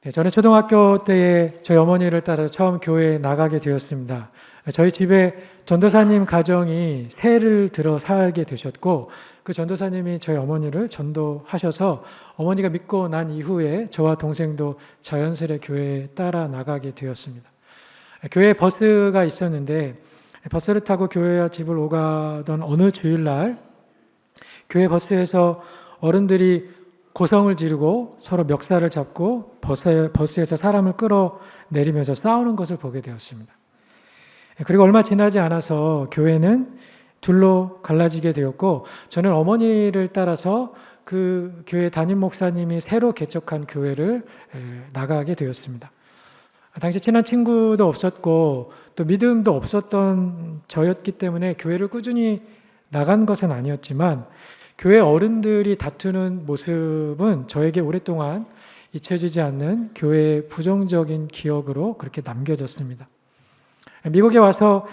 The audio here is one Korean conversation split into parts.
네, 저는 초등학교 때에 저희 어머니를 따라 처음 교회에 나가게 되었습니다. 저희 집에 전도사님 가정이 세를 들어 살게 되셨고, 그 전도사님이 저희 어머니를 전도하셔서 어머니가 믿고 난 이후에 저와 동생도 자연스레 교회에 따라 나가게 되었습니다. 교회에 버스가 있었는데 버스를 타고 교회와 집을 오가던 어느 주일날 교회 버스에서 어른들이 고성을 지르고 서로 멱살을 잡고 버스에서 사람을 끌어내리면서 싸우는 것을 보게 되었습니다. 그리고 얼마 지나지 않아서 교회는 둘로 갈라지게 되었고, 저는 어머니를 따라서 그 교회 담임 목사님이 새로 개척한 교회를 나가게 되었습니다. 당시 친한 친구도 없었고 또 믿음도 없었던 저였기 때문에 교회를 꾸준히 나간 것은 아니었지만, 교회 어른들이 다투는 모습은 저에게 오랫동안 잊혀지지 않는 교회의 부정적인 기억으로 그렇게 남겨졌습니다. 미국에 와서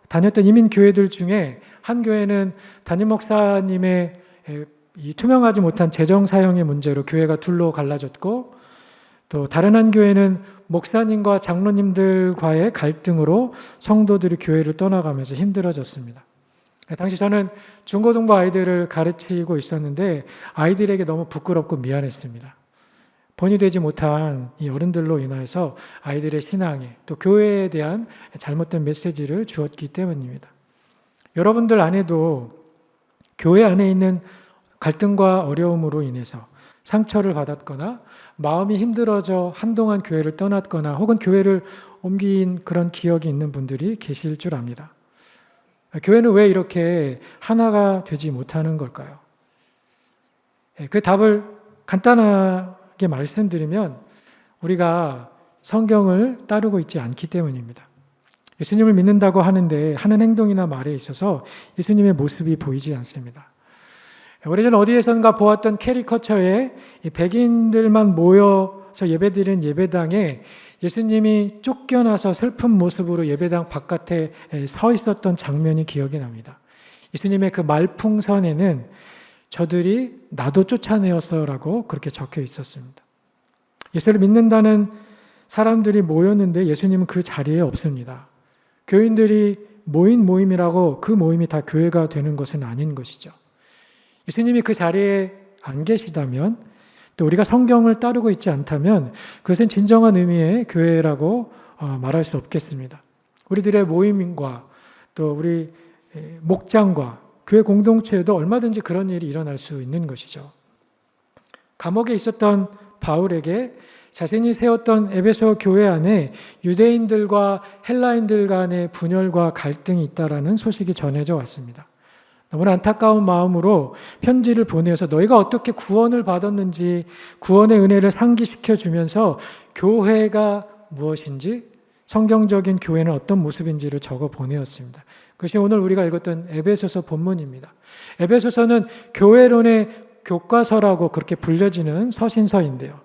다녔던 이민 교회들 중에 한 교회는 담임 목사님의 이 투명하지 못한 재정 사용의 문제로 교회가 둘로 갈라졌고, 또 다른 한 교회는 목사님과 장로님들과의 갈등으로 성도들이 교회를 떠나가면서 힘들어졌습니다. 당시 저는 중고등부 아이들을 가르치고 있었는데 아이들에게 너무 부끄럽고 미안했습니다. 본이 되지 못한 이 어른들로 인해서 아이들의 신앙에 또 교회에 대한 잘못된 메시지를 주었기 때문입니다. 여러분들 안에도 교회 안에 있는 갈등과 어려움으로 인해서 상처를 받았거나 마음이 힘들어져 한동안 교회를 떠났거나 혹은 교회를 옮긴 그런 기억이 있는 분들이 계실 줄 압니다. 교회는 왜 이렇게 하나가 되지 못하는 걸까요? 그 답을 간단하게 말씀드리면 우리가 성경을 따르고 있지 않기 때문입니다. 예수님을 믿는다고 하는데 하는 행동이나 말에 있어서 예수님의 모습이 보이지 않습니다. 오래전 어디에선가 보았던 캐리커처에 백인들만 모여서 예배드리는 예배당에 예수님이 쫓겨나서 슬픈 모습으로 예배당 바깥에 서 있었던 장면이 기억이 납니다. 예수님의 그 말풍선에는 저들이 나도 쫓아내었어라고 그렇게 적혀 있었습니다. 예수를 믿는다는 사람들이 모였는데 예수님은 그 자리에 없습니다. 교인들이 모인 모임이라고 그 모임이 다 교회가 되는 것은 아닌 것이죠. 예수님이 그 자리에 안 계시다면, 또 우리가 성경을 따르고 있지 않다면 그것은 진정한 의미의 교회라고 말할 수 없겠습니다. 우리들의 모임과 또 우리 목장과 교회 공동체에도 얼마든지 그런 일이 일어날 수 있는 것이죠. 감옥에 있었던 바울에게 자신이 세웠던 에베소 교회 안에 유대인들과 헬라인들 간의 분열과 갈등이 있다라는 소식이 전해져 왔습니다. 너무나 안타까운 마음으로 편지를 보내서 너희가 어떻게 구원을 받았는지 구원의 은혜를 상기시켜 주면서 교회가 무엇인지, 성경적인 교회는 어떤 모습인지를 적어 보내었습니다. 그것이 오늘 우리가 읽었던 에베소서 본문입니다. 에베소서는 교회론의 교과서라고 그렇게 불려지는 서신서인데요.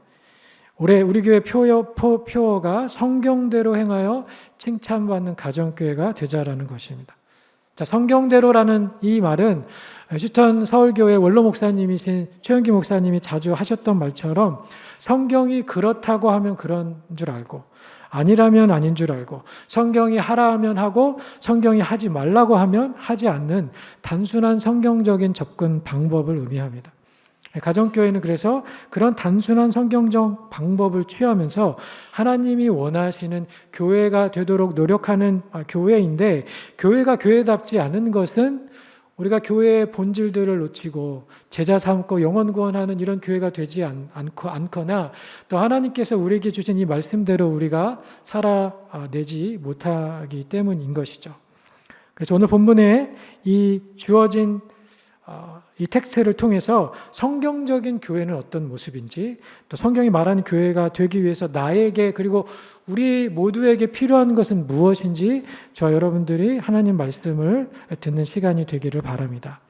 올해 우리 교회 표어가 성경대로 행하여 칭찬받는 가정교회가 되자라는 것입니다. 자, 성경대로라는 이 말은 휴스턴 서울교회 원로 목사님이신 최영기 목사님이 자주 하셨던 말처럼 성경이 그렇다고 하면 그런 줄 알고 아니라면 아닌 줄 알고 성경이 하라 하면 하고 성경이 하지 말라고 하면 하지 않는 단순한 성경적인 접근 방법을 의미합니다. 가정교회는 그래서 그런 단순한 성경적 방법을 취하면서 하나님이 원하시는 교회가 되도록 노력하는 교회인데, 교회가 교회답지 않은 것은 우리가 교회의 본질들을 놓치고 제자 삼고 영혼 구원하는 이런 교회가 되지 않거나 또 하나님께서 우리에게 주신 이 말씀대로 우리가 살아내지 못하기 때문인 것이죠. 그래서 오늘 본문에 이 주어진 이 텍스트를 통해서 성경적인 교회는 어떤 모습인지, 또 성경이 말하는 교회가 되기 위해서 나에게 그리고 우리 모두에게 필요한 것은 무엇인지 저와 여러분들이 하나님 말씀을 듣는 시간이 되기를 바랍니다.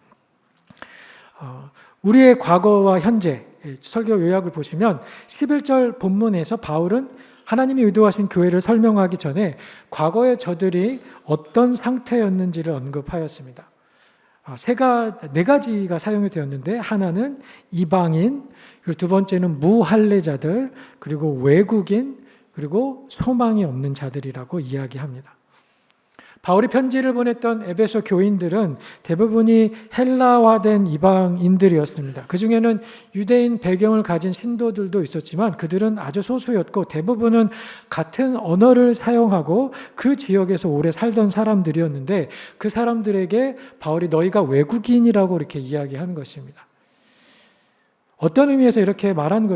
우리의 과거와 현재 설교 요약을 보시면 11절 본문에서 바울은 하나님이 의도하신 교회를 설명하기 전에 과거의 저들이 어떤 상태였는지를 언급하였습니다. 네 가지가 사용이 되었는데, 하나는 이방인, 그리고 두 번째는 무할례자들, 그리고 외국인, 그리고 소망이 없는 자들이라고 이야기합니다. 바울이 편지를 보냈던 에베소 교인들은 대부분이 헬라화된 이방인들이었습니다. 그 중에는 유대인 배경을 가진 신도들도 있었지만 그들은 아주 소수였고, 대부분은 같은 언어를 사용하고 그 지역에서 오래 살던 사람들이었는데, 그 사람들에게 바울이 너희가 외국인이라고 이렇게 이야기하는 것입니다. 어떤 의미에서 이렇게 말한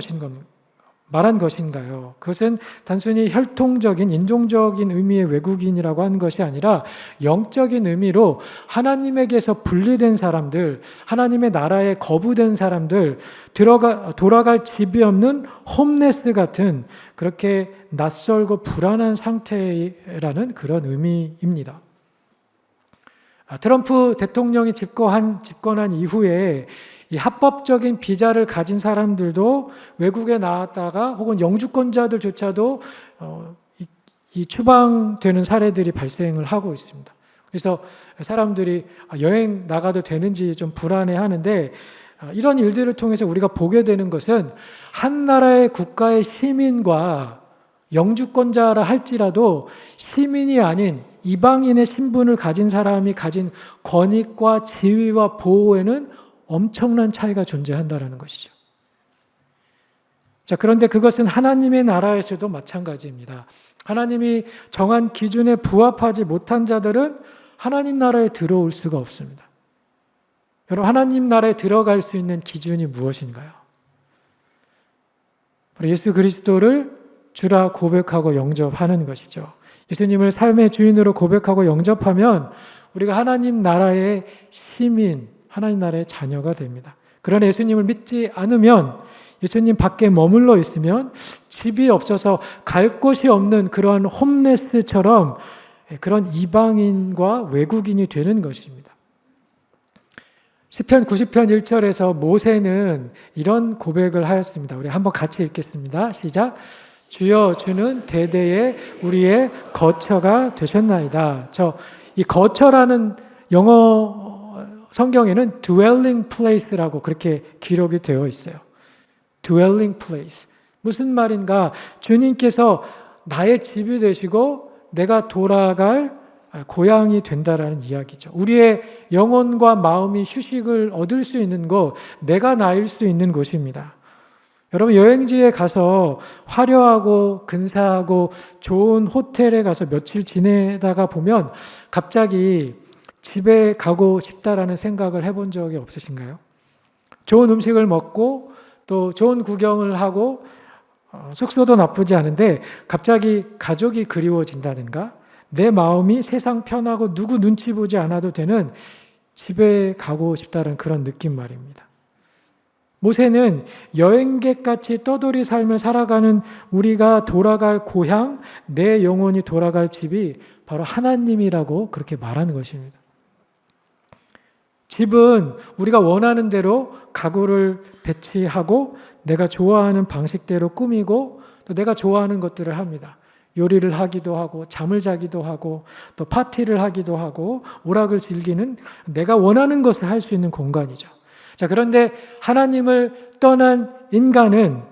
것인가요? 그것은 단순히 혈통적인, 인종적인 의미의 외국인이라고 하는 것이 아니라 영적인 의미로 하나님에게서 분리된 사람들, 하나님의 나라에 거부된 사람들, 돌아갈 집이 없는 홈레스 같은 그렇게 낯설고 불안한 상태라는 그런 의미입니다. 트럼프 대통령이 집권한 이후에 이 합법적인 비자를 가진 사람들도 외국에 나왔다가 혹은 영주권자들조차도 이 추방되는 사례들이 발생을 하고 있습니다. 그래서 사람들이 여행 나가도 되는지 좀 불안해하는데, 이런 일들을 통해서 우리가 보게 되는 것은 한 나라의 국가의 시민과 영주권자라 할지라도 시민이 아닌 이방인의 신분을 가진 사람이 가진 권익과 지위와 보호에는 엄청난 차이가 존재한다는 것이죠. 자, 그런데 그것은 하나님의 나라에서도 마찬가지입니다. 하나님이 정한 기준에 부합하지 못한 자들은 하나님 나라에 들어올 수가 없습니다. 여러분, 하나님 나라에 들어갈 수 있는 기준이 무엇인가요? 바로 예수 그리스도를 주라 고백하고 영접하는 것이죠. 예수님을 삶의 주인으로 고백하고 영접하면 우리가 하나님 나라의 시민, 하나님 나라의 자녀가 됩니다. 그러나 예수님을 믿지 않으면, 예수님 밖에 머물러 있으면 집이 없어서 갈 곳이 없는 그러한 홈레스처럼 그런 이방인과 외국인이 되는 것입니다. 시편 90편 1절에서 모세는 이런 고백을 하였습니다. 우리 한번 같이 읽겠습니다. 시작. 주여, 주는 대대에 우리의 거처가 되셨나이다. 이 거처라는 영어 성경에는 dwelling place라고 그렇게 기록이 되어 있어요. dwelling place. 무슨 말인가? 주님께서 나의 집이 되시고 내가 돌아갈 고향이 된다라는 이야기죠. 우리의 영혼과 마음이 휴식을 얻을 수 있는 곳, 내가 나일 수 있는 곳입니다. 여러분, 여행지에 가서 화려하고 근사하고 좋은 호텔에 가서 며칠 지내다가 보면 갑자기 집에 가고 싶다라는 생각을 해본 적이 없으신가요? 좋은 음식을 먹고 또 좋은 구경을 하고 숙소도 나쁘지 않은데 갑자기 가족이 그리워진다든가, 내 마음이 세상 편하고 누구 눈치 보지 않아도 되는 집에 가고 싶다는 그런 느낌 말입니다. 모세는 여행객같이 떠돌이 삶을 살아가는 우리가 돌아갈 고향, 내 영혼이 돌아갈 집이 바로 하나님이라고 그렇게 말하는 것입니다. 집은 우리가 원하는 대로 가구를 배치하고 내가 좋아하는 방식대로 꾸미고 또 내가 좋아하는 것들을 합니다. 요리를 하기도 하고 잠을 자기도 하고 또 파티를 하기도 하고 오락을 즐기는, 내가 원하는 것을 할 수 있는 공간이죠. 자, 그런데 하나님을 떠난 인간은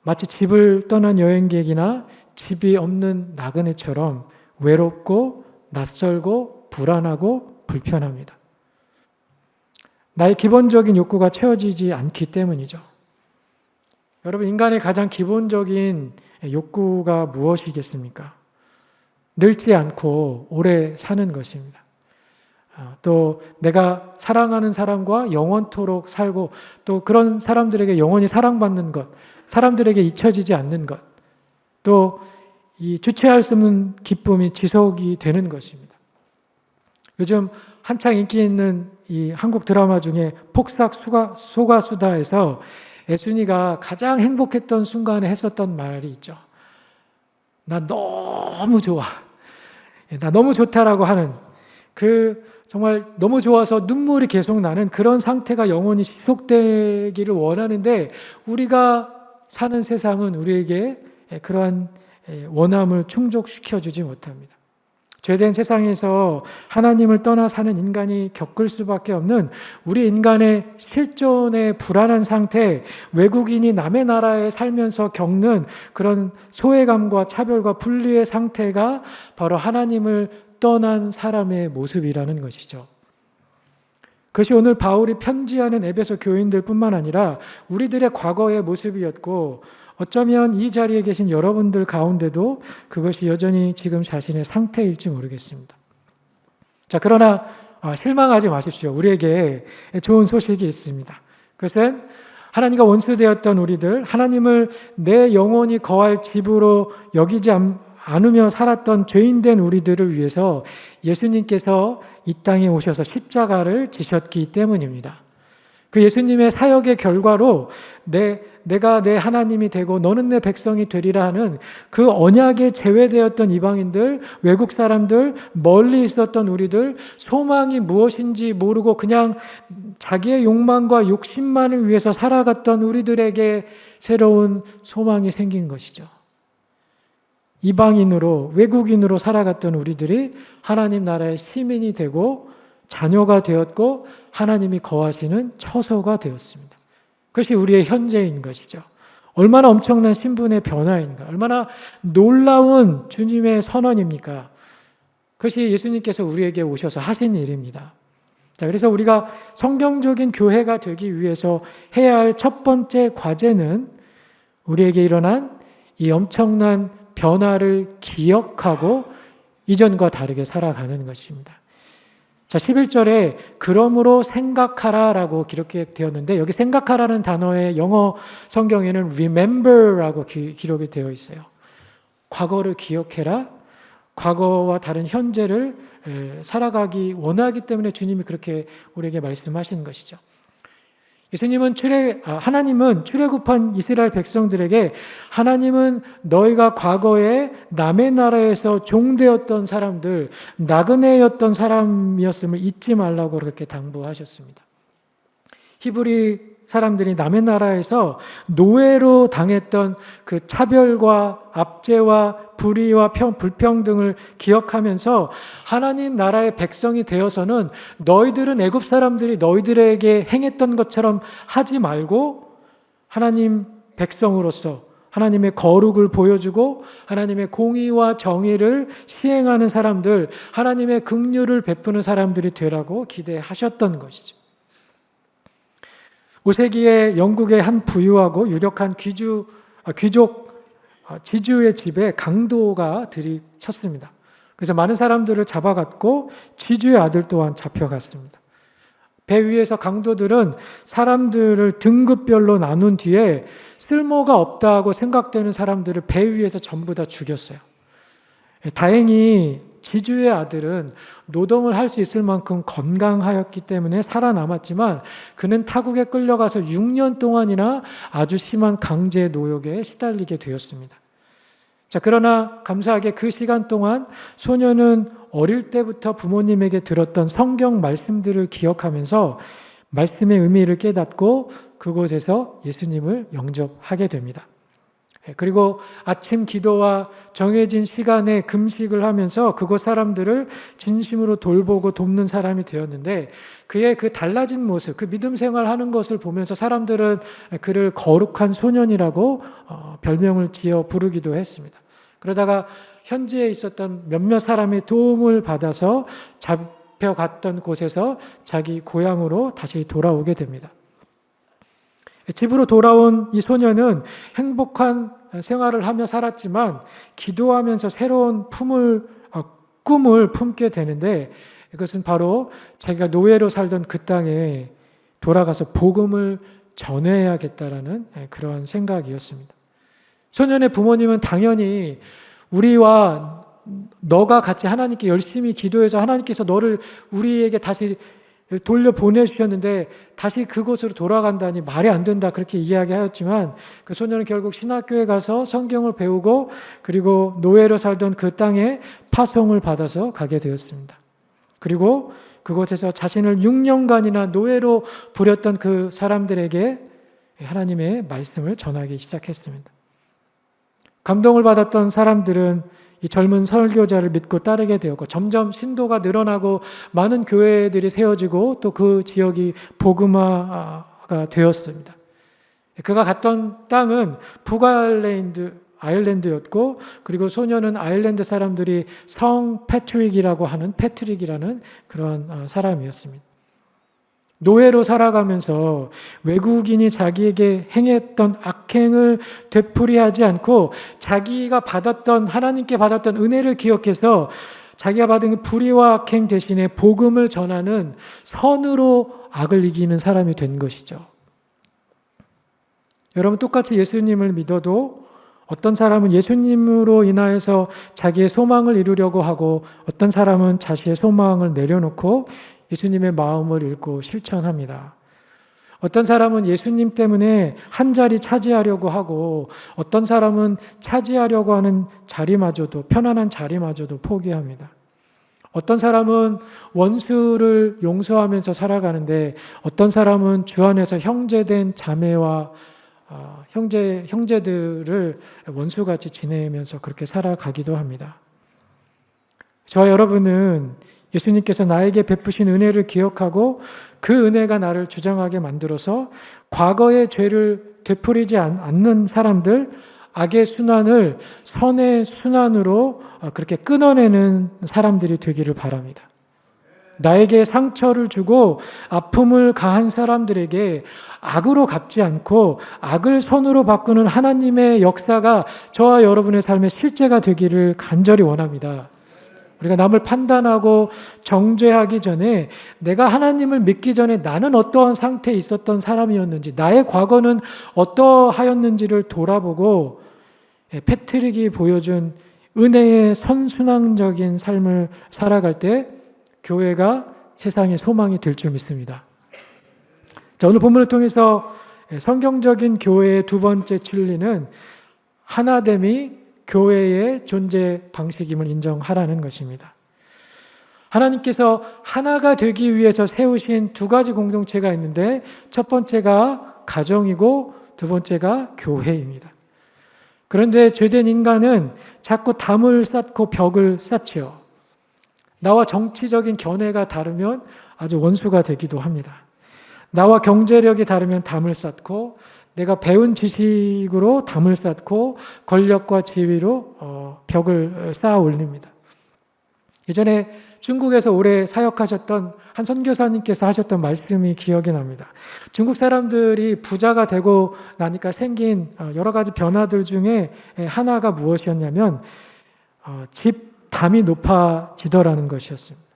마치 집을 떠난 여행객이나 집이 없는 나그네처럼 외롭고 낯설고 불안하고 불편합니다. 나의 기본적인 욕구가 채워지지 않기 때문이죠. 여러분, 인간의 가장 기본적인 욕구가 무엇이겠습니까? 늙지 않고 오래 사는 것입니다. 또 내가 사랑하는 사람과 영원토록 살고 또 그런 사람들에게 영원히 사랑받는 것, 사람들에게 잊혀지지 않는 것, 또 이 주체할 수 없는 기쁨이 지속이 되는 것입니다. 요즘 한창 인기 있는 이 한국 드라마 중에 폭삭 소가수다에서 애순이가 가장 행복했던 순간에 했었던 말이 있죠. 나 너무 좋아. 나 너무 좋다라고 하는, 정말 너무 좋아서 눈물이 계속 나는 그런 상태가 영원히 지속되기를 원하는데, 우리가 사는 세상은 우리에게 그러한 원함을 충족시켜주지 못합니다. 죄된 세상에서 하나님을 떠나 사는 인간이 겪을 수밖에 없는 우리 인간의 실존의 불안한 상태, 외국인이 남의 나라에 살면서 겪는 그런 소외감과 차별과 분리의 상태가 바로 하나님을 떠난 사람의 모습이라는 것이죠. 그것이 오늘 바울이 편지하는 에베소 교인들 뿐만 아니라 우리들의 과거의 모습이었고, 어쩌면 이 자리에 계신 여러분들 가운데도 그것이 여전히 지금 자신의 상태일지 모르겠습니다. 자, 그러나 실망하지 마십시오. 우리에게 좋은 소식이 있습니다. 그것은 하나님과 원수되었던 우리들, 하나님을 내 영혼이 거할 집으로 여기지 않으며 살았던 죄인된 우리들을 위해서 예수님께서 이 땅에 오셔서 십자가를 지셨기 때문입니다. 그 예수님의 사역의 결과로 내가 내 하나님이 되고 너는 내 백성이 되리라 하는 그 언약에 제외되었던 이방인들, 외국 사람들, 멀리 있었던 우리들, 소망이 무엇인지 모르고 그냥 자기의 욕망과 욕심만을 위해서 살아갔던 우리들에게 새로운 소망이 생긴 것이죠. 이방인으로, 외국인으로 살아갔던 우리들이 하나님 나라의 시민이 되고 자녀가 되었고 하나님이 거하시는 처소가 되었습니다. 그것이 우리의 현재인 것이죠. 얼마나 엄청난 신분의 변화인가, 얼마나 놀라운 주님의 선언입니까? 그것이 예수님께서 우리에게 오셔서 하신 일입니다. 자, 그래서 우리가 성경적인 교회가 되기 위해서 해야 할 첫 번째 과제는 우리에게 일어난 이 엄청난 변화를 기억하고 이전과 다르게 살아가는 것입니다. 자, 11절에 그러므로 생각하라라고 기록되었는데, 여기 생각하라는 단어의 영어 성경에는 remember라고 기록이 되어 있어요. 과거를 기억해라. 과거와 다른 현재를 살아가기 원하기 때문에 주님이 그렇게 우리에게 말씀하시는 것이죠. 하나님은 출애굽한 이스라엘 백성들에게 하나님은 너희가 과거에 남의 나라에서 종되었던 사람들, 나그네였던 사람이었음을 잊지 말라고 그렇게 당부하셨습니다. 히브리 사람들이 남의 나라에서 노예로 당했던 그 차별과 압제와 불의와 불평등을 기억하면서 하나님 나라의 백성이 되어서는 너희들은 애굽 사람들이 너희들에게 행했던 것처럼 하지 말고 하나님 백성으로서 하나님의 거룩을 보여주고 하나님의 공의와 정의를 시행하는 사람들, 하나님의 긍휼을 베푸는 사람들이 되라고 기대하셨던 것이죠. 5세기에 영국의 한 부유하고 유력한 귀족 지주의 집에 강도가 들이쳤습니다. 그래서 많은 사람들을 잡아갔고 지주의 아들 또한 잡혀갔습니다. 배 위에서 강도들은 사람들을 등급별로 나눈 뒤에 쓸모가 없다고 생각되는 사람들을 배 위에서 전부 다 죽였어요. 다행히 지주의 아들은 노동을 할 수 있을 만큼 건강하였기 때문에 살아남았지만 그는 타국에 끌려가서 6년 동안이나 아주 심한 강제 노역에 시달리게 되었습니다. 자, 그러나 감사하게 그 시간 동안 소녀는 어릴 때부터 부모님에게 들었던 성경 말씀들을 기억하면서 말씀의 의미를 깨닫고 그곳에서 예수님을 영접하게 됩니다. 그리고 아침 기도와 정해진 시간에 금식을 하면서 그곳 사람들을 진심으로 돌보고 돕는 사람이 되었는데, 그의 그 달라진 모습, 그 믿음 생활하는 것을 보면서 사람들은 그를 거룩한 소년이라고 별명을 지어 부르기도 했습니다. 그러다가 현지에 있었던 몇몇 사람의 도움을 받아서 잡혀갔던 곳에서 자기 고향으로 다시 돌아오게 됩니다. 집으로 돌아온 이 소녀는 행복한 생활을 하며 살았지만 기도하면서 새로운 꿈을 품게 되는데, 이것은 바로 자기가 노예로 살던 그 땅에 돌아가서 복음을 전해야겠다라는 그러한 생각이었습니다. 소년의 부모님은 당연히 우리와 너가 같이 하나님께 열심히 기도해서 하나님께서 너를 우리에게 다시 돌려보내주셨는데 다시 그곳으로 돌아간다니 말이 안 된다, 그렇게 이야기하였지만 그 소년은 결국 신학교에 가서 성경을 배우고 그리고 노예로 살던 그 땅에 파송을 받아서 가게 되었습니다. 그리고 그곳에서 자신을 6년간이나 노예로 부렸던 그 사람들에게 하나님의 말씀을 전하기 시작했습니다. 감동을 받았던 사람들은 이 젊은 설교자를 믿고 따르게 되었고 점점 신도가 늘어나고 많은 교회들이 세워지고 또 그 지역이 복음화가 되었습니다. 그가 갔던 땅은 아일랜드였고 그리고 소녀는 아일랜드 사람들이 성 패트릭이라는 그런 사람이었습니다. 노예로 살아가면서 외국인이 자기에게 행했던 악행을 되풀이하지 않고 자기가 하나님께 받았던 은혜를 기억해서 자기가 받은 불의와 악행 대신에 복음을 전하는 선으로 악을 이기는 사람이 된 것이죠. 여러분, 똑같이 예수님을 믿어도 어떤 사람은 예수님으로 인하여서 자기의 소망을 이루려고 하고 어떤 사람은 자신의 소망을 내려놓고 예수님의 마음을 읽고 실천합니다. 어떤 사람은 예수님 때문에 한 자리 차지하려고 하고 어떤 사람은 차지하려고 하는 자리마저도, 편안한 자리마저도 포기합니다. 어떤 사람은 원수를 용서하면서 살아가는데 어떤 사람은 주 안에서 형제된 자매와 형제들을 원수같이 지내면서 그렇게 살아가기도 합니다. 저와 여러분은 예수님께서 나에게 베푸신 은혜를 기억하고 그 은혜가 나를 주장하게 만들어서 과거의 죄를 되풀이지 않는 사람들, 악의 순환을 선의 순환으로 그렇게 끊어내는 사람들이 되기를 바랍니다. 나에게 상처를 주고 아픔을 가한 사람들에게 악으로 갚지 않고 악을 선으로 바꾸는 하나님의 역사가 저와 여러분의 삶의 실제가 되기를 간절히 원합니다. 우리가 남을 판단하고 정죄하기 전에 내가 하나님을 믿기 전에 나는 어떠한 상태에 있었던 사람이었는지, 나의 과거는 어떠하였는지를 돌아보고 패트릭이 보여준 은혜의 선순환적인 삶을 살아갈 때 교회가 세상의 소망이 될 줄 믿습니다. 자, 오늘 본문을 통해서 성경적인 교회의 두 번째 진리는 하나됨이 교회의 존재 방식임을 인정하라는 것입니다. 하나님께서 하나가 되기 위해서 세우신 두 가지 공동체가 있는데 첫 번째가 가정이고 두 번째가 교회입니다. 그런데 죄된 인간은 자꾸 담을 쌓고 벽을 쌓지요. 나와 정치적인 견해가 다르면 아주 원수가 되기도 합니다. 나와 경제력이 다르면 담을 쌓고 내가 배운 지식으로 담을 쌓고 권력과 지위로 벽을 쌓아 올립니다. 예전에 중국에서 오래 사역하셨던 한 선교사님께서 하셨던 말씀이 기억이 납니다. 중국 사람들이 부자가 되고 나니까 생긴 여러 가지 변화들 중에 하나가 무엇이었냐면 집 담이 높아지더라는 것이었습니다.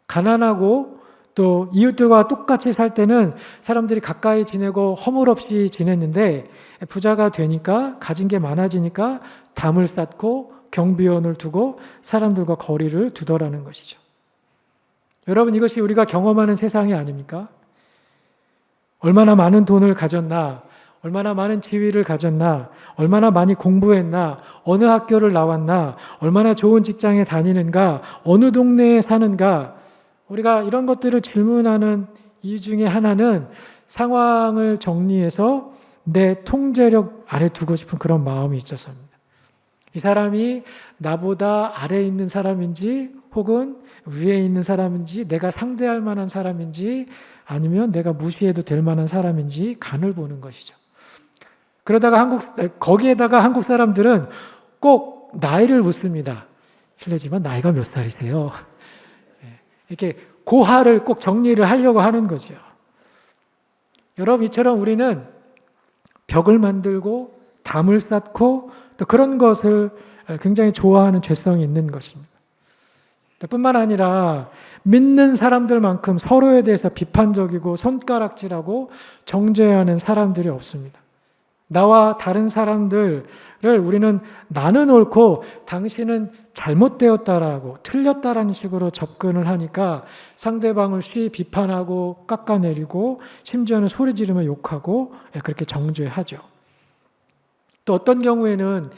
가난하고 또 이웃들과 똑같이 살 때는 사람들이 가까이 지내고 허물 없이 지냈는데 부자가 되니까 가진 게 많아지니까 담을 쌓고 경비원을 두고 사람들과 거리를 두더라는 것이죠. 여러분, 이것이 우리가 경험하는 세상이 아닙니까? 얼마나 많은 돈을 가졌나, 얼마나 많은 지위를 가졌나, 얼마나 많이 공부했나, 어느 학교를 나왔나, 얼마나 좋은 직장에 다니는가, 어느 동네에 사는가, 우리가 이런 것들을 질문하는 이유 중에 하나는 상황을 정리해서 내 통제력 아래 두고 싶은 그런 마음이 있어서입니다. 이 사람이 나보다 아래에 있는 사람인지 혹은 위에 있는 사람인지 내가 상대할 만한 사람인지 아니면 내가 무시해도 될 만한 사람인지 간을 보는 것이죠. 그러다가 거기에다가 한국 사람들은 꼭 나이를 묻습니다. 실례지만 나이가 몇 살이세요? 이렇게 고하를 꼭 정리를 하려고 하는 거죠. 여러분, 이처럼 우리는 벽을 만들고 담을 쌓고 또 그런 것을 굉장히 좋아하는 죄성이 있는 것입니다. 뿐만 아니라 믿는 사람들만큼 서로에 대해서 비판적이고 손가락질하고 정죄하는 사람들이 없습니다. 나와 다른 사람들을 우리는 나는 옳고 당신은 잘못되었다라고 틀렸다라는 식으로 접근을 하니까 상대방을 쉬이 비판하고 깎아내리고 심지어는 소리 지르며 욕하고 그렇게 정죄하죠. 또 어떤 경우에는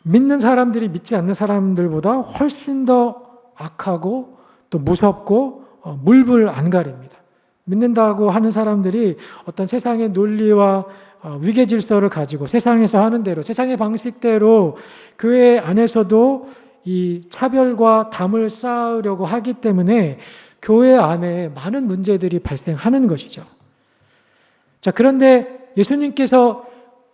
믿는 사람들이 믿지 않는 사람들보다 훨씬 더 악하고 또 무섭고 물불 안 가립니다. 믿는다고 하는 사람들이 어떤 세상의 논리와 위계 질서를 가지고 세상에서 하는 대로, 세상의 방식대로 교회 안에서도 이 차별과 담을 쌓으려고 하기 때문에 교회 안에 많은 문제들이 발생하는 것이죠. 자, 그런데 예수님께서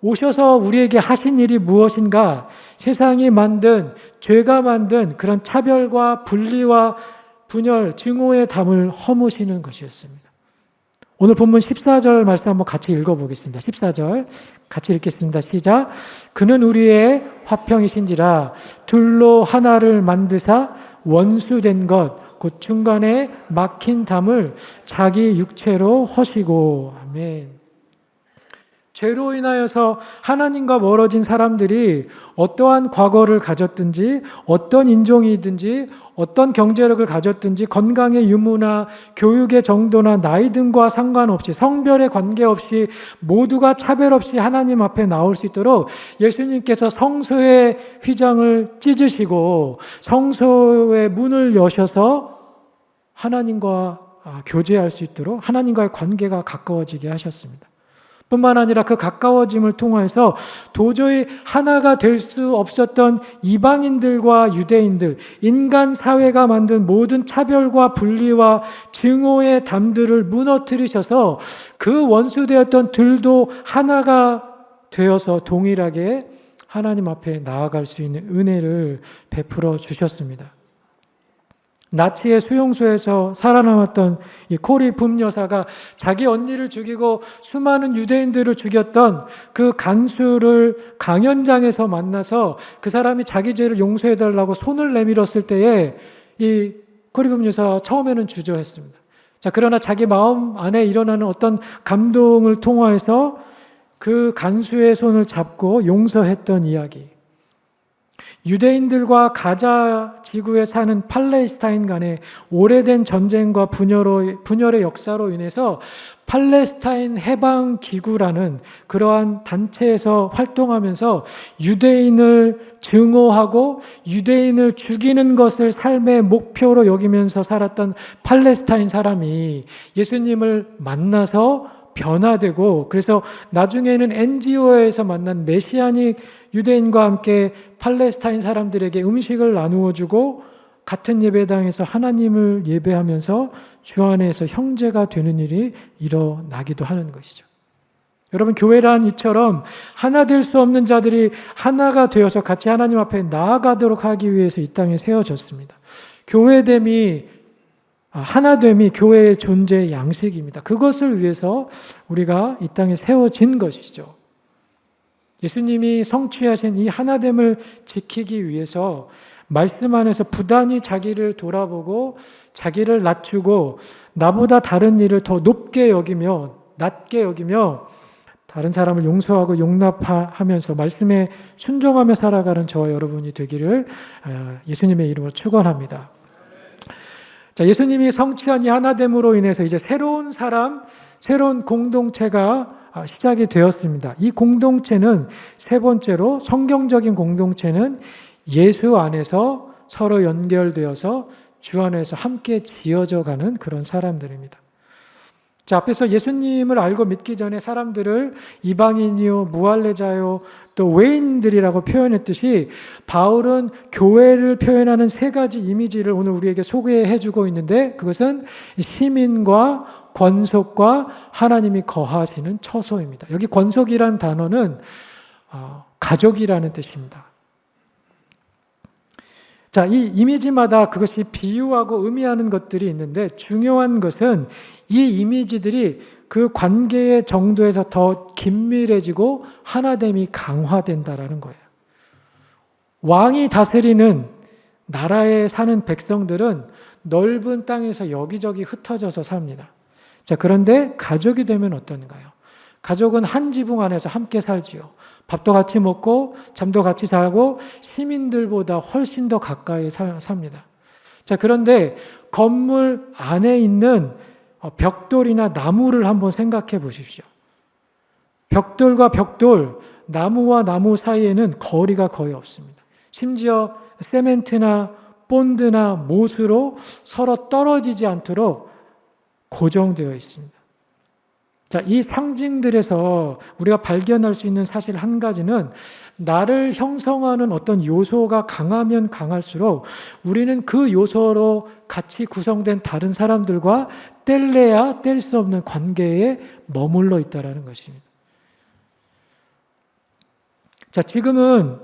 오셔서 우리에게 하신 일이 무엇인가? 세상이 만든, 죄가 만든 그런 차별과 분리와 분열, 증오의 담을 허무시는 것이었습니다. 오늘 본문 14절 말씀 한번 같이 읽어보겠습니다. 14절 같이 읽겠습니다. 시작. 그는 우리의 화평이신지라 둘로 하나를 만드사 원수된 것, 곧 중간에 막힌 담을 자기 육체로 허시고. 아멘. 죄로 인하여서 하나님과 멀어진 사람들이 어떠한 과거를 가졌든지, 어떤 인종이든지, 어떤 경제력을 가졌든지, 건강의 유무나 교육의 정도나 나이 등과 상관없이, 성별에 관계없이 모두가 차별 없이 하나님 앞에 나올 수 있도록 예수님께서 성소의 휘장을 찢으시고 성소의 문을 여셔서 하나님과 교제할 수 있도록 하나님과의 관계가 가까워지게 하셨습니다. 뿐만 아니라 그 가까워짐을 통해서 도저히 하나가 될 수 없었던 이방인들과 유대인들, 인간 사회가 만든 모든 차별과 분리와 증오의 담들을 무너뜨리셔서 그 원수되었던 둘도 하나가 되어서 동일하게 하나님 앞에 나아갈 수 있는 은혜를 베풀어 주셨습니다. 나치의 수용소에서 살아남았던 이 코리 붐여사가 자기 언니를 죽이고 수많은 유대인들을 죽였던 그 간수를 강연장에서 만나서 그 사람이 자기 죄를 용서해달라고 손을 내밀었을 때에 이 코리 붐여사가 처음에는 주저했습니다. 자, 그러나 자기 마음 안에 일어나는 어떤 감동을 통해서 그 간수의 손을 잡고 용서했던 이야기. 유대인들과 가자 지구에 사는 팔레스타인 간의 오래된 전쟁과 분열의 역사로 인해서 팔레스타인 해방 기구라는 그러한 단체에서 활동하면서 유대인을 증오하고 유대인을 죽이는 것을 삶의 목표로 여기면서 살았던 팔레스타인 사람이 예수님을 만나서 변화되고, 그래서 나중에는 NGO에서 만난 메시아닉 유대인과 함께 팔레스타인 사람들에게 음식을 나누어 주고 같은 예배당에서 하나님을 예배하면서 주 안에서 형제가 되는 일이 일어나기도 하는 것이죠. 여러분, 교회란 이처럼 하나 될 수 없는 자들이 하나가 되어서 같이 하나님 앞에 나아가도록 하기 위해서 이 땅에 세워졌습니다. 하나됨이 교회의 존재의 양식입니다. 그것을 위해서 우리가 이 땅에 세워진 것이죠. 예수님이 성취하신 이 하나됨을 지키기 위해서 말씀 안에서 부단히 자기를 돌아보고 자기를 낮추고 나보다 다른 일을 더 높게 여기며 낮게 여기며 다른 사람을 용서하고 용납하면서 말씀에 순종하며 살아가는 저와 여러분이 되기를 예수님의 이름으로 축원합니다. 자, 예수님이 성취한 이 하나됨으로 인해서 이제 새로운 사람, 새로운 공동체가 시작이 되었습니다. 이 공동체는 세 번째로, 성경적인 공동체는 예수 안에서 서로 연결되어서 주 안에서 함께 지어져 가는 그런 사람들입니다. 자, 앞에서 예수님을 알고 믿기 전에 사람들을 이방인이요, 무할례자요, 또 외인들이라고 표현했듯이 바울은 교회를 표현하는 세 가지 이미지를 오늘 우리에게 소개해 주고 있는데, 그것은 시민과 권속과 하나님이 거하시는 처소입니다. 여기 권속이라는 단어는 가족이라는 뜻입니다. 자, 이 이미지마다 그것이 비유하고 의미하는 것들이 있는데, 중요한 것은 이 이미지들이 그 관계의 정도에서 더 긴밀해지고 하나됨이 강화된다라는 거예요. 왕이 다스리는 나라에 사는 백성들은 넓은 땅에서 여기저기 흩어져서 삽니다. 자, 그런데 가족이 되면 어떤가요? 가족은 한 지붕 안에서 함께 살지요. 밥도 같이 먹고 잠도 같이 자고 시민들보다 훨씬 더 가까이 삽니다. 자, 그런데 건물 안에 있는 벽돌이나 나무를 한번 생각해 보십시오. 벽돌과 벽돌, 나무와 나무 사이에는 거리가 거의 없습니다. 심지어 세멘트나 본드나 못으로 서로 떨어지지 않도록 고정되어 있습니다. 자, 이 상징들에서 우리가 발견할 수 있는 사실 한 가지는 나를 형성하는 어떤 요소가 강하면 강할수록 우리는 그 요소로 같이 구성된 다른 사람들과 뗄래야 뗄 수 없는 관계에 머물러 있다는 것입니다. 자, 지금은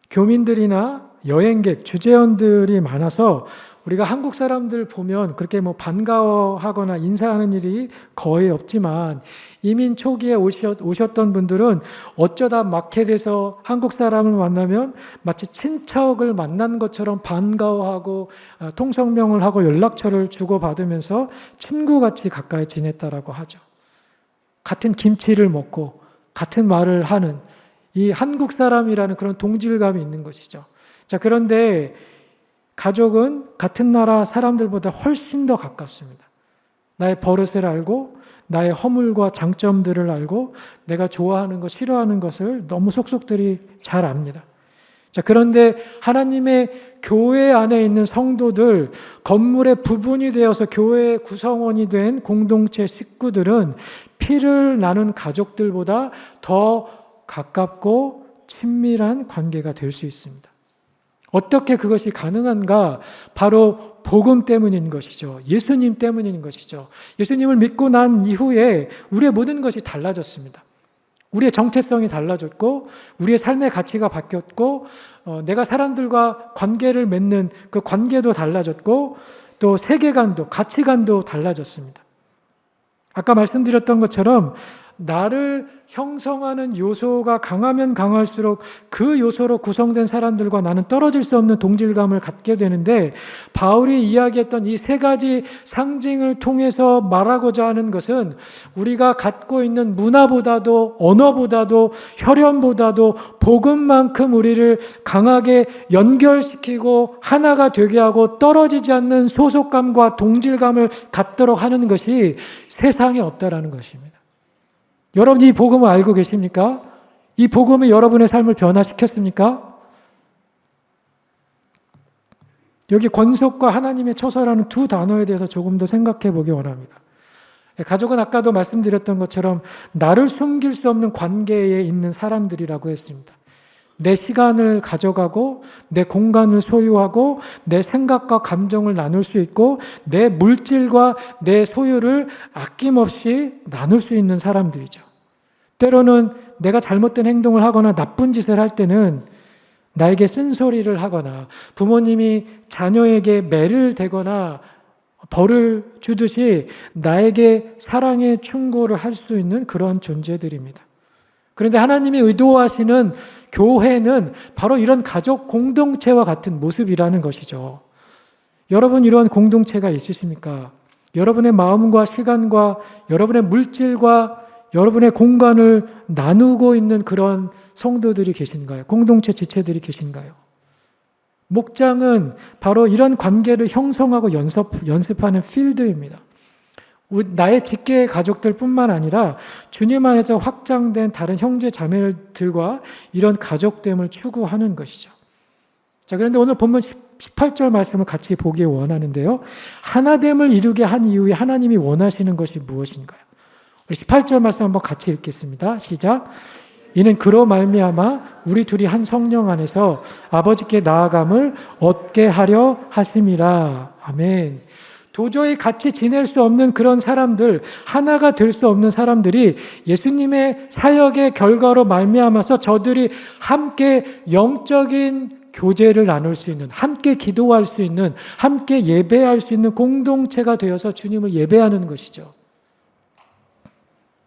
교민들이나 여행객, 주재원들이 많아서 우리가 한국 사람들 보면 그렇게 반가워하거나 인사하는 일이 거의 없지만 이민 초기에 오셨던 분들은 어쩌다 마켓에서 한국 사람을 만나면 마치 친척을 만난 것처럼 반가워하고 통성명을 하고 연락처를 주고받으면서 친구같이 가까이 지냈다라고 하죠. 같은 김치를 먹고 같은 말을 하는 이 한국 사람이라는 그런 동질감이 있는 것이죠. 자, 그런데 가족은 같은 나라 사람들보다 훨씬 더 가깝습니다. 나의 버릇을 알고 나의 허물과 장점들을 알고 내가 좋아하는 것, 싫어하는 것을 너무 속속들이 잘 압니다. 자, 그런데 하나님의 교회 안에 있는 성도들, 건물의 부분이 되어서 교회의 구성원이 된 공동체 식구들은 피를 나눈 가족들보다 더 가깝고 친밀한 관계가 될 수 있습니다. 어떻게 그것이 가능한가? 바로 복음 때문인 것이죠. 예수님 때문인 것이죠. 예수님을 믿고 난 이후에 우리의 모든 것이 달라졌습니다. 우리의 정체성이 달라졌고 우리의 삶의 가치가 바뀌었고 내가 사람들과 관계를 맺는 그 관계도 달라졌고 또 세계관도 가치관도 달라졌습니다. 아까 말씀드렸던 것처럼 나를 형성하는 요소가 강하면 강할수록 그 요소로 구성된 사람들과 나는 떨어질 수 없는 동질감을 갖게 되는데 바울이 이야기했던 이 세 가지 상징을 통해서 말하고자 하는 것은 우리가 갖고 있는 문화보다도 언어보다도 혈연보다도 복음만큼 우리를 강하게 연결시키고 하나가 되게 하고 떨어지지 않는 소속감과 동질감을 갖도록 하는 것이 세상에 없다라는 것입니다. 여러분 이 복음을 알고 계십니까? 이 복음이 여러분의 삶을 변화시켰습니까? 여기 권속과 하나님의 처소라는 두 단어에 대해서 조금 더 생각해 보기 원합니다. 가족은 아까도 말씀드렸던 것처럼 나를 숨길 수 없는 관계에 있는 사람들이라고 했습니다. 내 시간을 가져가고 내 공간을 소유하고 내 생각과 감정을 나눌 수 있고 내 물질과 내 소유를 아낌없이 나눌 수 있는 사람들이죠. 때로는 내가 잘못된 행동을 하거나 나쁜 짓을 할 때는 나에게 쓴소리를 하거나 부모님이 자녀에게 매를 대거나 벌을 주듯이 나에게 사랑의 충고를 할 수 있는 그런 존재들입니다. 그런데 하나님이 의도하시는 교회는 바로 이런 가족 공동체와 같은 모습이라는 것이죠. 여러분 이런 공동체가 있으십니까? 여러분의 마음과 시간과 여러분의 물질과 여러분의 공간을 나누고 있는 그런 성도들이 계신가요? 공동체 지체들이 계신가요? 목장은 바로 이런 관계를 형성하고 연습하는 필드입니다. 나의 직계의 가족들뿐만 아니라 주님 안에서 확장된 다른 형제 자매들과 이런 가족됨을 추구하는 것이죠. 자, 그런데 오늘 본문 18절 말씀을 같이 보기 원하는데요. 하나됨을 이루게 한 이후에 하나님이 원하시는 것이 무엇인가요? 18절 말씀 한번 같이 읽겠습니다. 시작. 이는 그로 말미암아 우리 둘이 한 성령 안에서 아버지께 나아감을 얻게 하려 하심이라. 아멘. 도저히 같이 지낼 수 없는 그런 사람들, 하나가 될 수 없는 사람들이 예수님의 사역의 결과로 말미암아서 저들이 함께 영적인 교제를 나눌 수 있는, 함께 기도할 수 있는, 함께 예배할 수 있는 공동체가 되어서 주님을 예배하는 것이죠.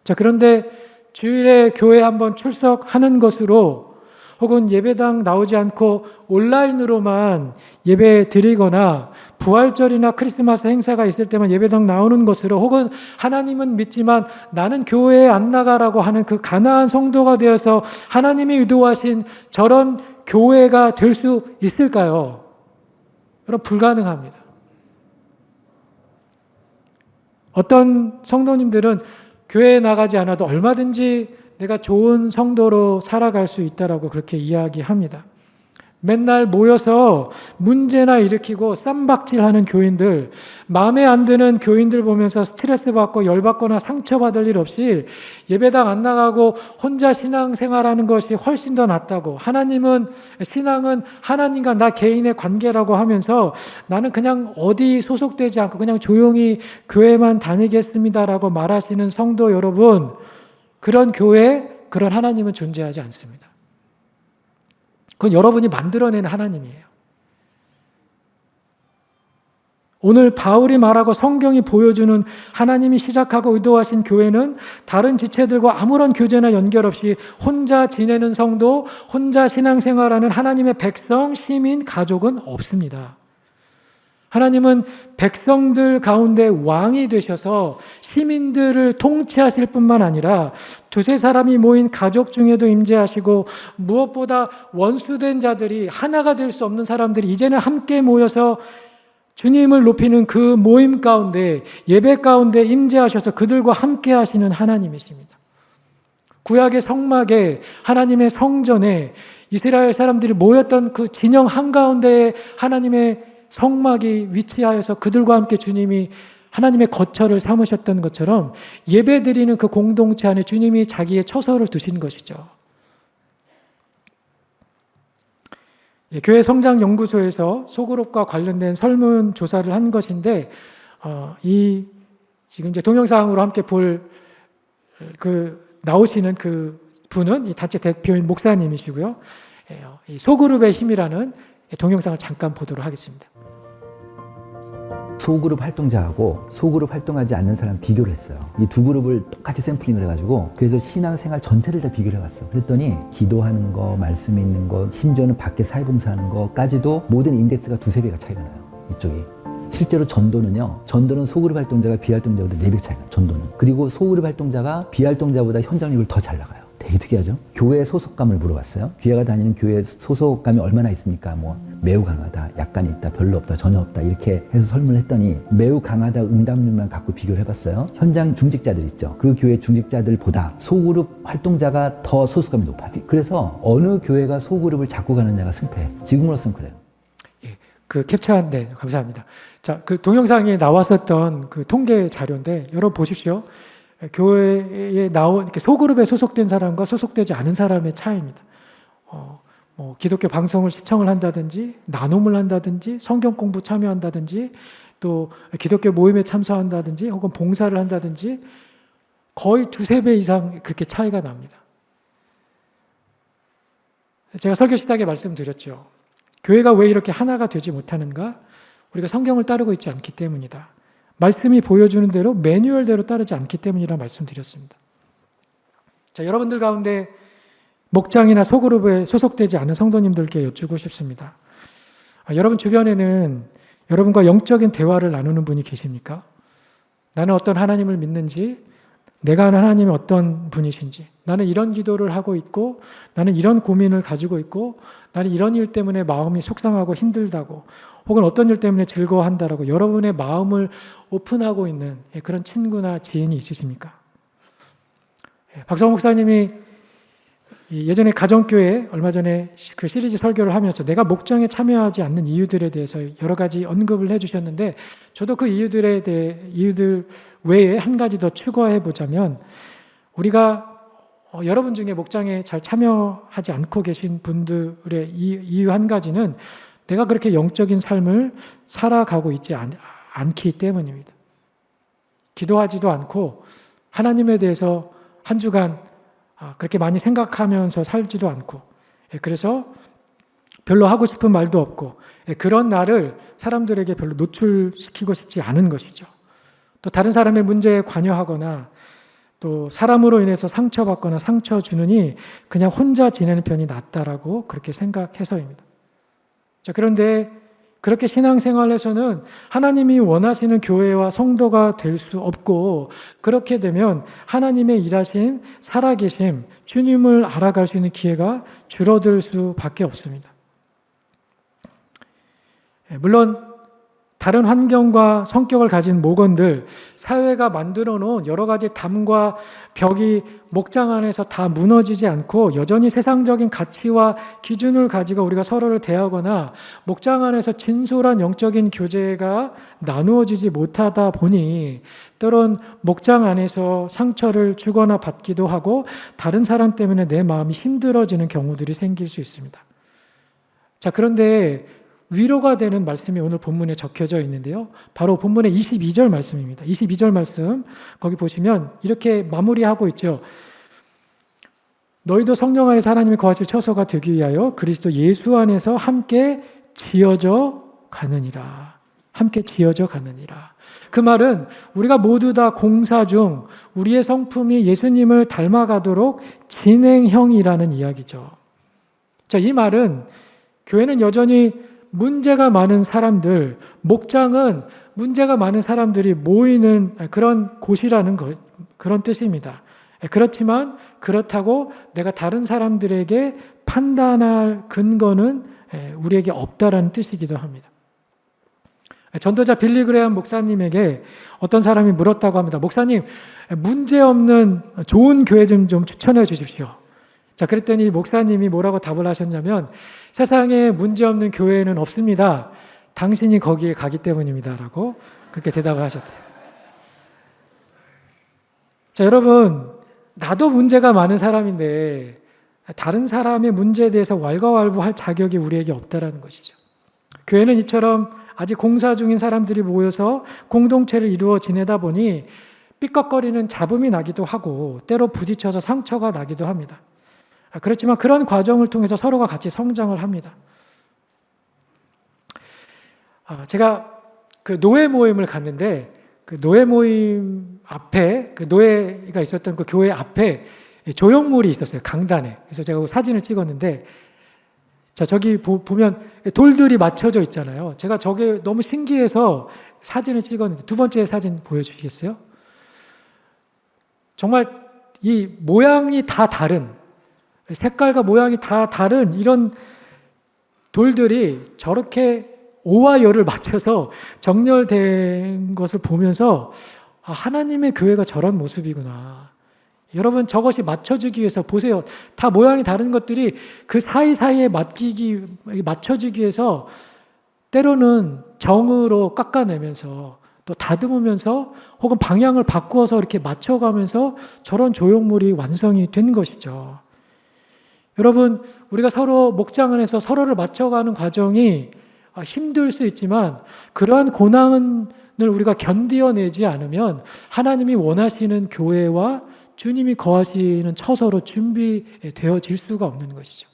자, 그런데 주일에 교회 한번 출석하는 것으로 혹은 예배당 나오지 않고 온라인으로만 예배 드리거나 부활절이나 크리스마스 행사가 있을 때만 예배당 나오는 것으로 혹은 하나님은 믿지만 나는 교회에 안 나가라고 하는 그 가나안 성도가 되어서 하나님이 의도하신 저런 교회가 될 수 있을까요? 여러분 불가능합니다. 어떤 성도님들은 교회에 나가지 않아도 얼마든지 내가 좋은 성도로 살아갈 수 있다라고 그렇게 이야기합니다. 맨날 모여서 문제나 일으키고 쌈박질하는 교인들, 마음에 안 드는 교인들 보면서 스트레스 받고 열받거나 상처받을 일 없이 예배당 안 나가고 혼자 신앙생활하는 것이 훨씬 더 낫다고, 신앙은 하나님과 나 개인의 관계라고 하면서 나는 그냥 어디 소속되지 않고 그냥 조용히 교회만 다니겠습니다라고 말하시는 성도 여러분, 그런 교회, 그런 하나님은 존재하지 않습니다. 그건 여러분이 만들어낸 하나님이에요. 오늘 바울이 말하고 성경이 보여주는 하나님이 시작하고 의도하신 교회는 다른 지체들과 아무런 교제나 연결 없이 혼자 지내는 성도, 혼자 신앙생활하는 하나님의 백성, 시민, 가족은 없습니다. 하나님은 백성들 가운데 왕이 되셔서 시민들을 통치하실 뿐만 아니라 두세 사람이 모인 가족 중에도 임재하시고, 무엇보다 원수된 자들이, 하나가 될 수 없는 사람들이 이제는 함께 모여서 주님을 높이는 그 모임 가운데, 예배 가운데 임재하셔서 그들과 함께 하시는 하나님이십니다. 구약의 성막에, 하나님의 성전에 이스라엘 사람들이 모였던 그 진영 한가운데에 하나님의 성막이 위치하여서 그들과 함께 주님이 하나님의 거처를 삼으셨던 것처럼 예배드리는 그 공동체 안에 주님이 자기의 처소를 두신 것이죠. 교회 성장연구소에서 소그룹과 관련된 설문조사를 한 것인데, 지금 이제 동영상으로 함께 나오시는 그 분은 이 단체 대표인 목사님이시고요. 이 소그룹의 힘이라는 동영상을 잠깐 보도록 하겠습니다. 소그룹 활동자하고 소그룹 활동하지 않는 사람 비교를 했어요. 이 두 그룹을 똑같이 샘플링을 해가지고, 그래서 신앙생활 전체를 다 비교를 해봤어. 그랬더니 기도하는 거, 말씀 있는 거, 심지어는 밖에 사회봉사하는 거까지도 모든 인덱스가 두세 배가 차이가 나요. 이쪽이. 실제로 전도는 소그룹 활동자가 비활동자보다 4배 차이가 나요. 전도는. 그리고 소그룹 활동자가 비활동자보다 현장력을 더 잘 나가요. 되게 특이하죠? 교회 소속감을 물어봤어요. 귀하가 다니는 교회 소속감이 얼마나 있습니까? 매우 강하다, 약간 있다, 별로 없다, 전혀 없다, 이렇게 해서 설문을 했더니 매우 강하다 응답률만 갖고 비교를 해봤어요. 현장 중직자들 있죠? 그 교회 중직자들보다 소그룹 활동자가 더 소속감이 높아요. 그래서 어느 교회가 소그룹을 잡고 가느냐가 승패. 지금으로서는 그래요. 그 캡처한, 네, 감사합니다. 자, 그 동영상에 나왔었던 그 통계 자료인데, 여러분 보십시오. 교회에 나온 소그룹에 소속된 사람과 소속되지 않은 사람의 차이입니다. 기독교 방송을 시청을 한다든지, 나눔을 한다든지, 성경 공부 참여한다든지, 또 기독교 모임에 참석한다든지, 혹은 봉사를 한다든지, 거의 두세 배 이상 그렇게 차이가 납니다. 제가 설교 시작에 말씀드렸죠. 교회가 왜 이렇게 하나가 되지 못하는가? 우리가 성경을 따르고 있지 않기 때문이다. 말씀이 보여주는 대로 매뉴얼대로 따르지 않기 때문이라 말씀드렸습니다. 자, 여러분들 가운데 목장이나 소그룹에 소속되지 않은 성도님들께 여쭈고 싶습니다. 여러분 주변에는 여러분과 영적인 대화를 나누는 분이 계십니까? 나는 어떤 하나님을 믿는지, 내가 아는 하나님이 어떤 분이신지, 나는 이런 기도를 하고 있고, 나는 이런 고민을 가지고 있고, 나는 이런 일 때문에 마음이 속상하고 힘들다고, 혹은 어떤 일 때문에 즐거워한다라고 여러분의 마음을 오픈하고 있는 그런 친구나 지인이 있으십니까? 박성호 목사님이 예전에 가정교회 얼마 전에 그 시리즈 설교를 하면서 내가 목장에 참여하지 않는 이유들에 대해서 여러 가지 언급을 해주셨는데, 저도 그 이유들 외에 한 가지 더 추가해 보자면, 우리가 여러분 중에 목장에 잘 참여하지 않고 계신 분들의 이유 한 가지는 내가 그렇게 영적인 삶을 살아가고 있지 않기 때문입니다. 기도하지도 않고 하나님에 대해서 한 주간 그렇게 많이 생각하면서 살지도 않고, 그래서 별로 하고 싶은 말도 없고, 그런 나를 사람들에게 별로 노출시키고 싶지 않은 것이죠. 또 다른 사람의 문제에 관여하거나 또 사람으로 인해서 상처받거나 상처 주느니 그냥 혼자 지내는 편이 낫다라고 그렇게 생각해서입니다. 자, 그런데 그렇게 신앙생활에서는 하나님이 원하시는 교회와 성도가 될 수 없고, 그렇게 되면 하나님의 일하심, 살아계심, 주님을 알아갈 수 있는 기회가 줄어들 수밖에 없습니다. 물론 다른 환경과 성격을 가진 목원들, 사회가 만들어 놓은 여러 가지 담과 벽이 목장 안에서 다 무너지지 않고 여전히 세상적인 가치와 기준을 가지고 우리가 서로를 대하거나 목장 안에서 진솔한 영적인 교제가 나누어지지 못하다 보니 때론 목장 안에서 상처를 주거나 받기도 하고 다른 사람 때문에 내 마음이 힘들어지는 경우들이 생길 수 있습니다. 자, 그런데 위로가 되는 말씀이 오늘 본문에 적혀져 있는데요. 바로 본문의 22절 말씀입니다. 22절 말씀 거기 보시면 이렇게 마무리하고 있죠. 너희도 성령 안에서 하나님이 거하실 처소가 되기 위하여 그리스도 예수 안에서 함께 지어져 가느니라. 함께 지어져 가느니라. 그 말은 우리가 모두 다 공사 중 우리의 성품이 예수님을 닮아가도록 진행형이라는 이야기죠. 자, 이 말은 교회는 여전히 문제가 많은 사람들, 목장은 문제가 많은 사람들이 모이는 그런 곳이라는 그런 뜻입니다. 그렇지만 그렇다고 내가 다른 사람들에게 판단할 근거는 우리에게 없다라는 뜻이기도 합니다. 전도자 빌리 그레엄 목사님에게 어떤 사람이 물었다고 합니다. 목사님, 문제없는 좋은 교회 좀 추천해 주십시오. 자, 그랬더니 목사님이 뭐라고 답을 하셨냐면 세상에 문제없는 교회는 없습니다. 당신이 거기에 가기 때문입니다. 라고 그렇게 대답을 하셨대요. 자, 여러분, 나도 문제가 많은 사람인데 다른 사람의 문제에 대해서 왈가왈부할 자격이 우리에게 없다라는 것이죠. 교회는 이처럼 아직 공사 중인 사람들이 모여서 공동체를 이루어 지내다 보니 삐걱거리는 잡음이 나기도 하고 때로 부딪혀서 상처가 나기도 합니다. 그렇지만 그런 과정을 통해서 서로가 같이 성장을 합니다. 제가 그 노예 모임을 갔는데 그 노예 모임 앞에 그 노예가 있었던 그 교회 앞에 조형물이 있었어요. 강단에. 그래서 제가 사진을 찍었는데 자, 저기 보면 돌들이 맞춰져 있잖아요. 제가 저게 너무 신기해서 사진을 찍었는데 두 번째 사진 보여주시겠어요? 정말 이 모양이 다 다른 색깔과 모양이 다 다른 이런 돌들이 저렇게 오와 열을 맞춰서 정렬된 것을 보면서 하나님의 교회가 저런 모습이구나. 여러분, 저것이 맞춰지기 위해서 보세요. 다 모양이 다른 것들이 그 사이사이에 맞춰지기 위해서 때로는 정으로 깎아내면서 또 다듬으면서 혹은 방향을 바꾸어서 이렇게 맞춰가면서 저런 조형물이 완성이 된 것이죠. 여러분, 우리가 서로 목장 안에서 서로를 맞춰가는 과정이 힘들 수 있지만 그러한 고난을 우리가 견디어내지 않으면 하나님이 원하시는 교회와 주님이 거하시는 처소로 준비되어질 수가 없는 것이죠.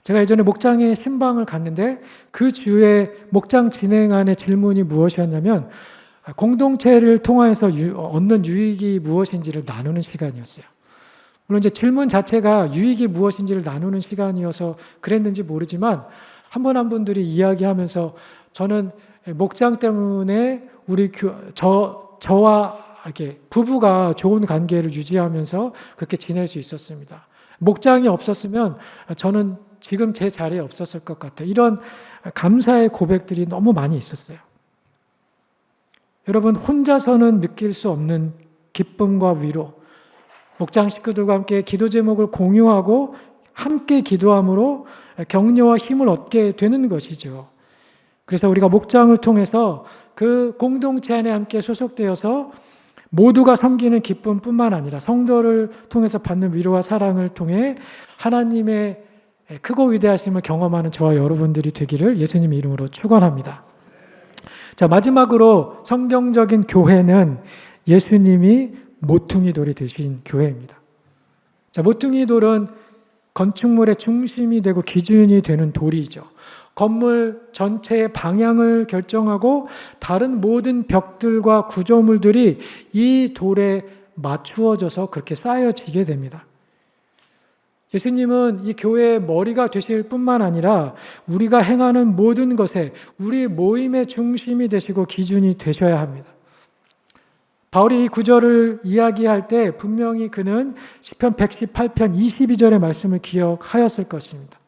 제가 예전에 목장에 신방을 갔는데 그 주에 목장 진행안의 질문이 무엇이었냐면 공동체를 통해서 얻는 유익이 무엇인지를 나누는 시간이었어요. 물론 이제 질문 자체가 유익이 무엇인지를 나누는 시간이어서 그랬는지 모르지만 한 분 한 분들이 이야기하면서 저는 목장 때문에 저와 이렇게 부부가 좋은 관계를 유지하면서 그렇게 지낼 수 있었습니다. 목장이 없었으면 저는 지금 제 자리에 없었을 것 같아요. 이런 감사의 고백들이 너무 많이 있었어요. 여러분, 혼자서는 느낄 수 없는 기쁨과 위로, 목장 식구들과 함께 기도 제목을 공유하고 함께 기도함으로 격려와 힘을 얻게 되는 것이죠. 그래서 우리가 목장을 통해서 그 공동체 안에 함께 소속되어서 모두가 섬기는 기쁨뿐만 아니라 성도를 통해서 받는 위로와 사랑을 통해 하나님의 크고 위대하심을 경험하는 저와 여러분들이 되기를 예수님 이름으로 축원합니다. 자, 마지막으로 성경적인 교회는 예수님이 모퉁이 돌이 되신 교회입니다. 자, 모퉁이 돌은 건축물의 중심이 되고 기준이 되는 돌이죠. 건물 전체의 방향을 결정하고 다른 모든 벽들과 구조물들이 이 돌에 맞추어져서 그렇게 쌓여지게 됩니다. 예수님은 이 교회의 머리가 되실 뿐만 아니라 우리가 행하는 모든 것에 우리 모임의 중심이 되시고 기준이 되셔야 합니다. 바울이 이 구절을 이야기할 때 분명히 그는 시편 118편 22절의 말씀을 기억하였을 것입니다.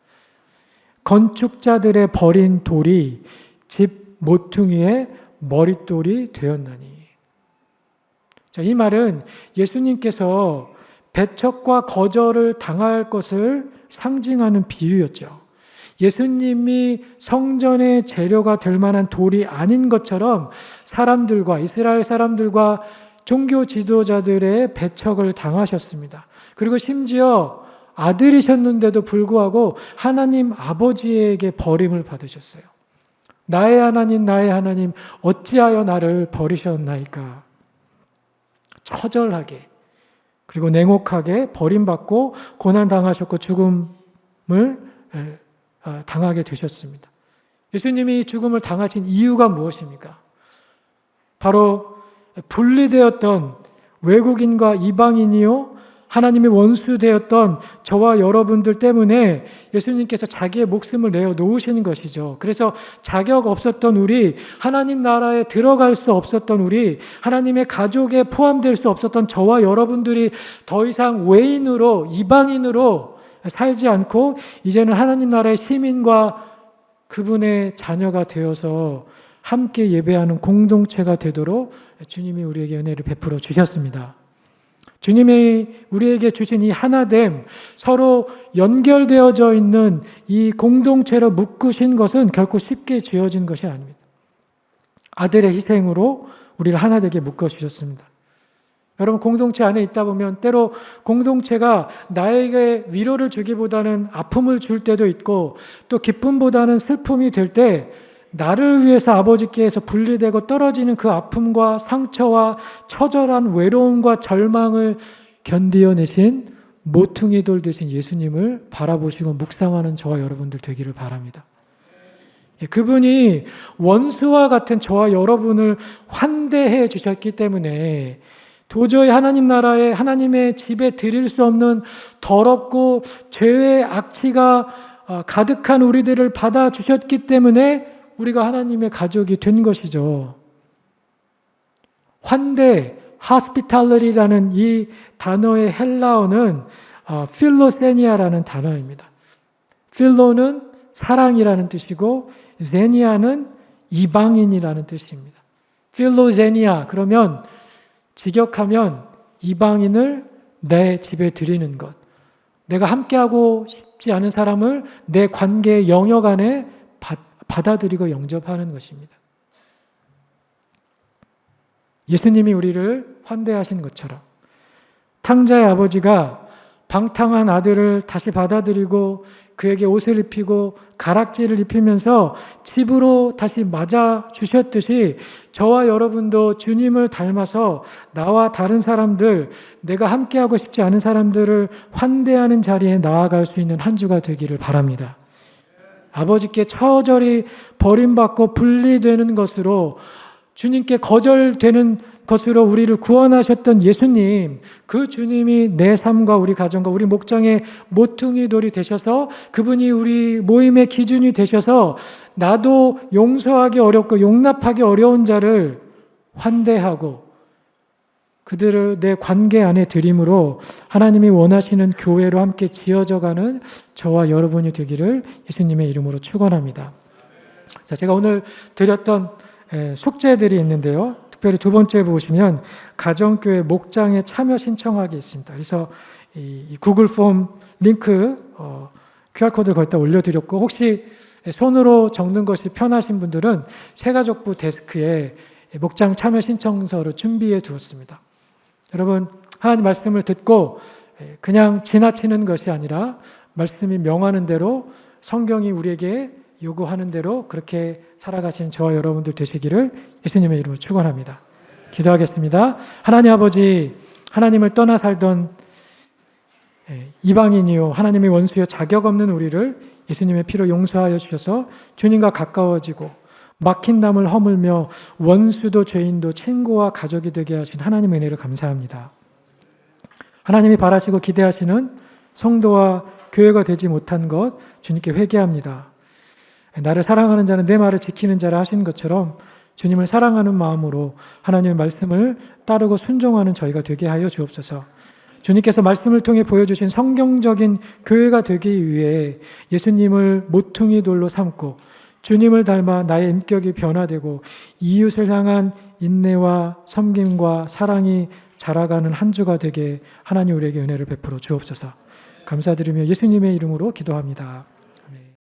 건축자들의 버린 돌이 집 모퉁이의 머릿돌이 되었나니. 자, 이 말은 예수님께서 배척과 거절을 당할 것을 상징하는 비유였죠. 예수님이 성전의 재료가 될 만한 돌이 아닌 것처럼 사람들과, 이스라엘 사람들과 종교 지도자들의 배척을 당하셨습니다. 그리고 심지어 아들이셨는데도 불구하고 하나님 아버지에게 버림을 받으셨어요. 나의 하나님, 어찌하여 나를 버리셨나이까. 처절하게, 그리고 냉혹하게 버림받고 고난당하셨고 죽음을 당하게 되셨습니다. 예수님이 죽음을 당하신 이유가 무엇입니까? 바로 분리되었던 외국인과 이방인이요 하나님의 원수되었던 저와 여러분들 때문에 예수님께서 자기의 목숨을 내어 놓으시는 것이죠. 그래서 자격 없었던 우리, 하나님 나라에 들어갈 수 없었던 우리, 하나님의 가족에 포함될 수 없었던 저와 여러분들이 더 이상 외인으로, 이방인으로 살지 않고 이제는 하나님 나라의 시민과 그분의 자녀가 되어서 함께 예배하는 공동체가 되도록 주님이 우리에게 은혜를 베풀어 주셨습니다. 주님이 우리에게 주신 이 하나됨, 서로 연결되어져 있는 이 공동체로 묶으신 것은 결코 쉽게 지어진 것이 아닙니다. 아들의 희생으로 우리를 하나 되게 묶어주셨습니다. 여러분, 공동체 안에 있다 보면 때로 공동체가 나에게 위로를 주기보다는 아픔을 줄 때도 있고 또 기쁨보다는 슬픔이 될 때 나를 위해서 아버지께서 분리되고 떨어지는 그 아픔과 상처와 처절한 외로움과 절망을 견디어내신 모퉁이 돌 되신 예수님을 바라보시고 묵상하는 저와 여러분들 되기를 바랍니다. 그분이 원수와 같은 저와 여러분을 환대해 주셨기 때문에 도저히 하나님 나라에 하나님의 집에 드릴 수 없는 더럽고 죄의 악취가 가득한 우리들을 받아주셨기 때문에 우리가 하나님의 가족이 된 것이죠. 환대, hospitality라는 이 단어의 헬라어는 필로세니아라는 단어입니다. 필로는 사랑이라는 뜻이고 제니아는 이방인이라는 뜻입니다. 필로제니아, 그러면 직역하면 이방인을 내 집에 들이는 것, 내가 함께하고 싶지 않은 사람을 내 관계의 영역 안에 받아들이고 영접하는 것입니다. 예수님이 우리를 환대하신 것처럼 탕자의 아버지가 방탕한 아들을 다시 받아들이고 그에게 옷을 입히고 가락지를 입히면서 집으로 다시 맞아 주셨듯이 저와 여러분도 주님을 닮아서 나와 다른 사람들, 내가 함께하고 싶지 않은 사람들을 환대하는 자리에 나아갈 수 있는 한 주가 되기를 바랍니다. 아버지께 처절히 버림받고 분리되는 것으로, 주님께 거절되는 것으로 우리를 구원하셨던 예수님, 그 주님이 내 삶과 우리 가정과 우리 목장의 모퉁이 돌이 되셔서 그분이 우리 모임의 기준이 되셔서 나도 용서하기 어렵고 용납하기 어려운 자를 환대하고 그들을 내 관계 안에 들임으로 하나님이 원하시는 교회로 함께 지어져가는 저와 여러분이 되기를 예수님의 이름으로 축원합니다. 자, 제가 오늘 드렸던 숙제들이 있는데요. 특별히 두 번째 보시면 가정교회 목장에 참여 신청하기 있습니다. 그래서 이 구글 폼 링크 QR코드를 거기다 올려드렸고, 혹시 손으로 적는 것이 편하신 분들은 새가족부 데스크에 목장 참여 신청서를 준비해 두었습니다. 여러분, 하나님 말씀을 듣고 그냥 지나치는 것이 아니라 말씀이 명하는 대로, 성경이 우리에게 요구하는 대로 그렇게 살아가신 저와 여러분들 되시기를 예수님의 이름으로 축원합니다. 기도하겠습니다. 하나님 아버지, 하나님을 떠나 살던 이방인이요 하나님의 원수여 자격 없는 우리를 예수님의 피로 용서하여 주셔서 주님과 가까워지고 막힌 담을 허물며 원수도 죄인도 친구와 가족이 되게 하신 하나님의 은혜를 감사합니다. 하나님이 바라시고 기대하시는 성도와 교회가 되지 못한 것 주님께 회개합니다. 나를 사랑하는 자는 내 말을 지키는 자라 하신 것처럼 주님을 사랑하는 마음으로 하나님의 말씀을 따르고 순종하는 저희가 되게 하여 주옵소서. 주님께서 말씀을 통해 보여주신 성경적인 교회가 되기 위해 예수님을 모퉁이 돌로 삼고 주님을 닮아 나의 인격이 변화되고 이웃을 향한 인내와 섬김과 사랑이 자라가는 한 주가 되게 하나님 우리에게 은혜를 베풀어 주옵소서. 감사드리며 예수님의 이름으로 기도합니다.